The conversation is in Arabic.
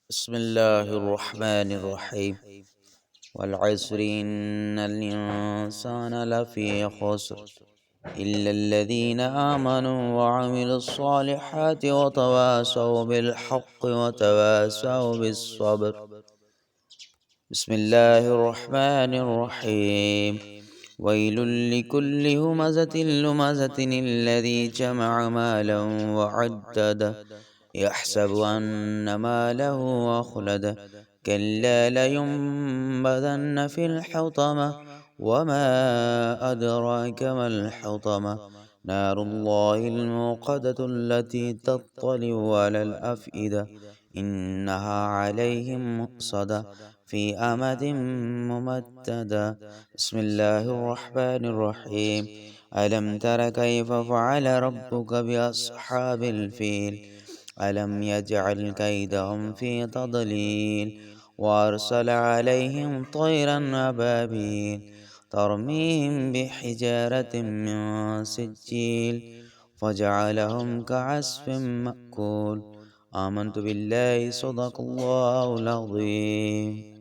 بسم الله الرحمن الرحيم. والعصر إن الإنسان لفي خسر إلا الذين آمنوا وعملوا الصالحات وتواصوا بالحق وتواصوا بالصبر. بسم الله الرحمن الرحيم. ويل لكل همزة لمزة الذي جمع مالا وعدده يحسب أن ماله أخلده كلا لينبذن في الحطمة وما أدراك ما الحطمة نار الله الموقدة التي تطلع على الأفئدة إنها عليهم مؤصدة في أمد ممددة. بسم الله الرحمن الرحيم. ألم تر كيف فعل ربك بأصحاب الفيل ألم يجعل كيدهم في تضليل وأرسل عليهم طيرا أبابيل ترميهم بحجارة من سجيل فجعلهم كعصف مأكول. آمنت بالله صدق الله العظيم.